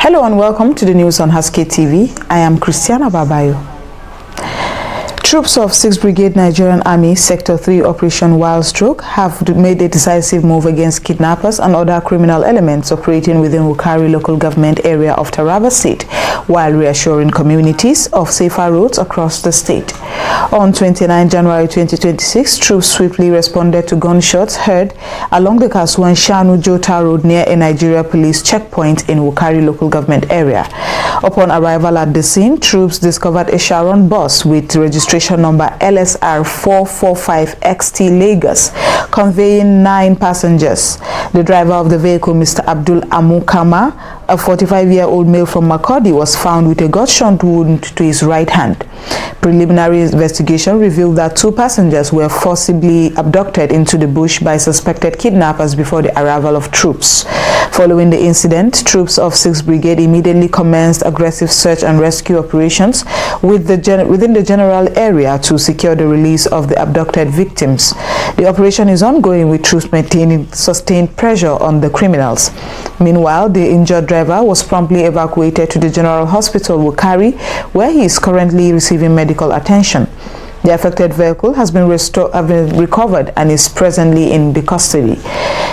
Hello and welcome to the news on Haske-Tv. I am Christiana Babayo. Troops of 6th Brigade Nigerian Army Sector 3 Operation Wild Stroke have made a decisive move against kidnappers and other criminal elements operating within Wukari local government area of Taraba State, while reassuring communities of safer roads across the state. On 29 January 2026, troops swiftly responded to gunshots heard along the Kasuan Shanu Jota Road near a Nigeria police checkpoint in Wukari local government area. Upon arrival at the scene, troops discovered a Sharon bus with registration number LSR 445XT Lagos, conveying 9 passengers. The driver of the vehicle, Mr. Abdul Amukama, a 45-year-old male from Makurdi, was found with a gunshot wound to his right hand. Preliminary investigation revealed that 2 passengers were forcibly abducted into the bush by suspected kidnappers before the arrival of troops. Following the incident, troops of 6th Brigade immediately commenced aggressive search and rescue operations within the general area to secure the release of the abducted victims. The operation is ongoing, with troops maintaining sustained pressure on the criminals. Meanwhile, the injured driver was promptly evacuated to the General Hospital Wukari, where he is currently receiving medical attention. The affected vehicle has been recovered and is presently in the custody.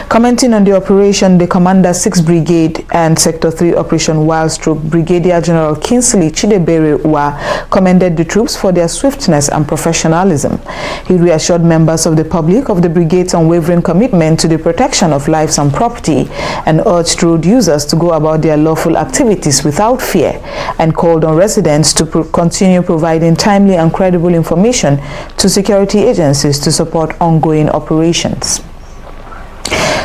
Commenting on the operation, the Commander 6th Brigade and Sector 3 Operation Wild Stroke Brigadier General Kingsley Chidebere commended the troops for their swiftness and professionalism. He reassured members of the public of the brigade's unwavering commitment to the protection of lives and property, and urged road users to go about their lawful activities without fear, and called on residents to continue providing timely and credible information to security agencies to support ongoing operations.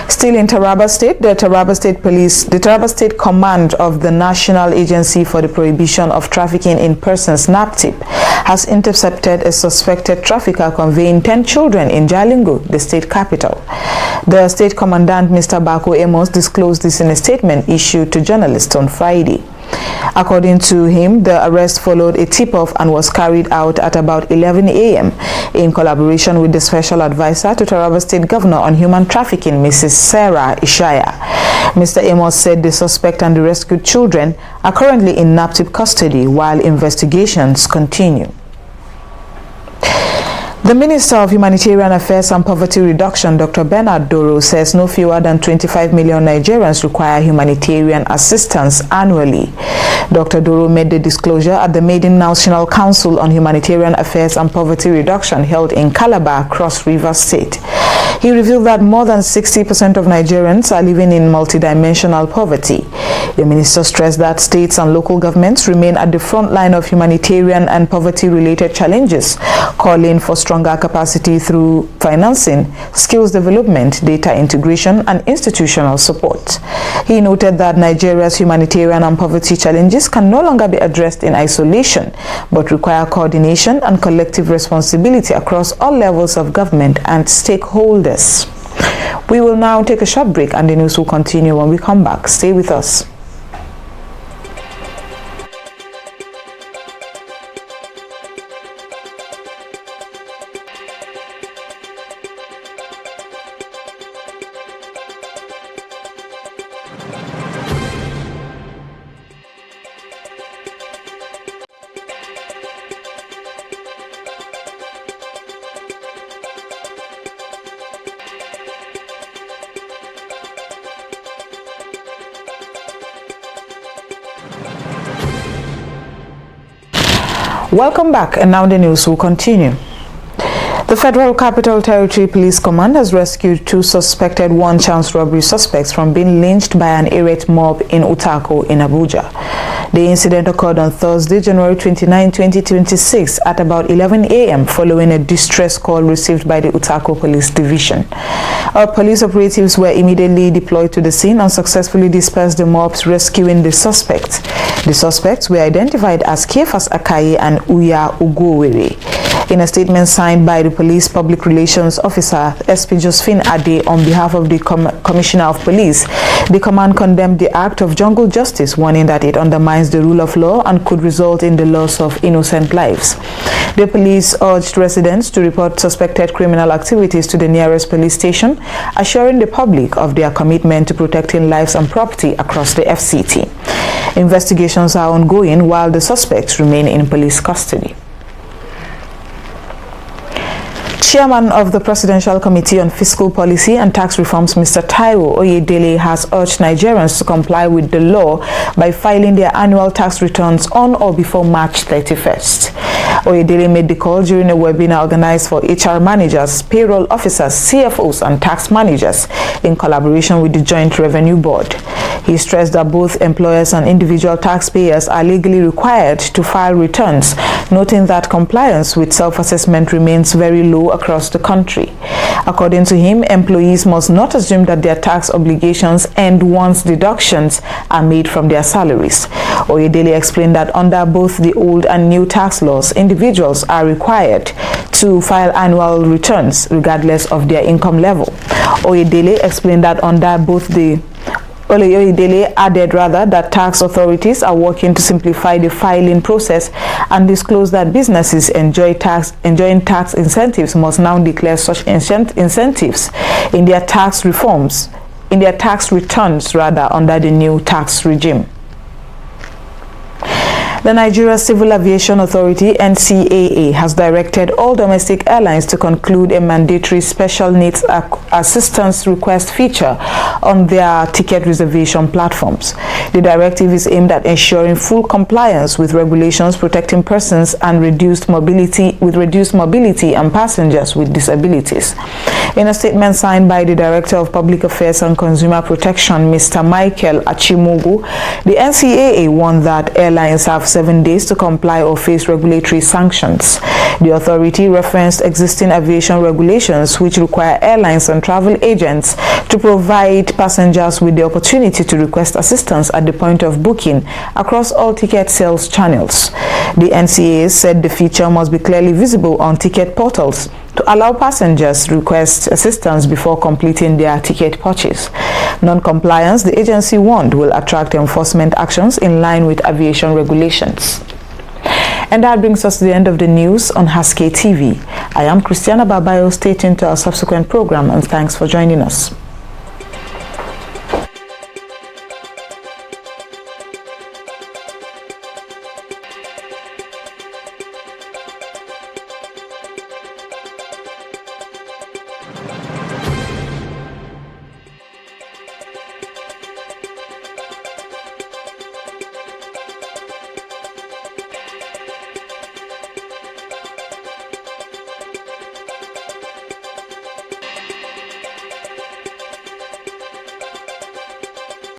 Still in Taraba State, the Taraba State Command of the National Agency for the Prohibition of Trafficking in Persons (NAPTIP) has intercepted a suspected trafficker conveying 10 children in Jalingo, the state capital. The state commandant, Mr. Bako Amos, disclosed this in a statement issued to journalists on Friday. According to him, the arrest followed a tip-off and was carried out at about 11 a.m. in collaboration with the Special Advisor to Taraba State Governor on Human Trafficking, Mrs. Sarah Ishaya. Mr. Amos said the suspect and the rescued children are currently in NAPTIP custody while investigations continue. The Minister of Humanitarian Affairs and Poverty Reduction, Dr. Bernard Doro, says no fewer than 25 million Nigerians require humanitarian assistance annually. Dr. Doro made the disclosure at the Maiden National Council on Humanitarian Affairs and Poverty Reduction held in Calabar, Cross River State. He revealed that more than 60% of Nigerians are living in multidimensional poverty. The minister stressed that states and local governments remain at the front line of humanitarian and poverty-related challenges, calling for stronger capacity through financing, skills development, data integration, and institutional support. He noted that Nigeria's humanitarian and poverty challenges can no longer be addressed in isolation, but require coordination and collective responsibility across all levels of government and stakeholders. We will now take a short break and the news will continue when we come back. Stay with us. Welcome back, and now the news will continue. The Federal Capital Territory Police Command has rescued 2 suspected one-chance robbery suspects from being lynched by an irate mob in Utako in Abuja. The incident occurred on Thursday, January 29, 2026 at about 11 a.m. following a distress call received by the Utako Police Division. Our police operatives were immediately deployed to the scene and successfully dispersed the mobs, rescuing the suspects. The suspects were identified as Kefas Akaye and Uya Ugowere. In a statement signed by the police public relations officer, SP Josephine Ade, on behalf of the Commissioner of Police, the command condemned the act of jungle justice, warning that it undermines the rule of law and could result in the loss of innocent lives. The police urged residents to report suspected criminal activities to the nearest police station, assuring the public of their commitment to protecting lives and property across the FCT. Investigations are ongoing while the suspects remain in police custody. Chairman of the Presidential Committee on Fiscal Policy and Tax Reforms, Mr. Taiwo Oyedele, has urged Nigerians to comply with the law by filing their annual tax returns on or before March 31st. Oyedele made the call during a webinar organized for HR managers, payroll officers, CFOs, and tax managers in collaboration with the Joint Revenue Board. He stressed that both employers and individual taxpayers are legally required to file returns, noting that compliance with self-assessment remains very low across the country. According to him, employees must not assume that their tax obligations end once deductions are made from their salaries. Oyedele explained that under both the old and new tax laws, individuals are required to file annual returns regardless of their income level. Oyedele explained that under both the Oyedele added that tax authorities are working to simplify the filing process and disclose that businesses enjoying tax incentives must now declare such incentives in their tax returns under the new tax regime. The Nigeria Civil Aviation Authority (NCAA) has directed all domestic airlines to conclude a mandatory special needs assistance request feature on their ticket reservation platforms. The directive is aimed at ensuring full compliance with regulations protecting persons and reduced mobility and passengers with disabilities. In a statement signed by the Director of Public Affairs and Consumer Protection, Mr. Michael Achimogu, the NCAA warned that airlines have 7 days to comply or face regulatory sanctions. The authority referenced existing aviation regulations which require airlines and travel agents to provide passengers with the opportunity to request assistance at the point of booking across all ticket sales channels. The NCAA said the feature must be clearly visible on ticket portals to allow passengers to request assistance before completing their ticket purchase. Non-compliance, the agency warned, will attract enforcement actions in line with aviation regulations. And that brings us to the end of the news on Haske-Tv. I am Christiana Babayo. Stay tuned to our subsequent program, and thanks for joining us.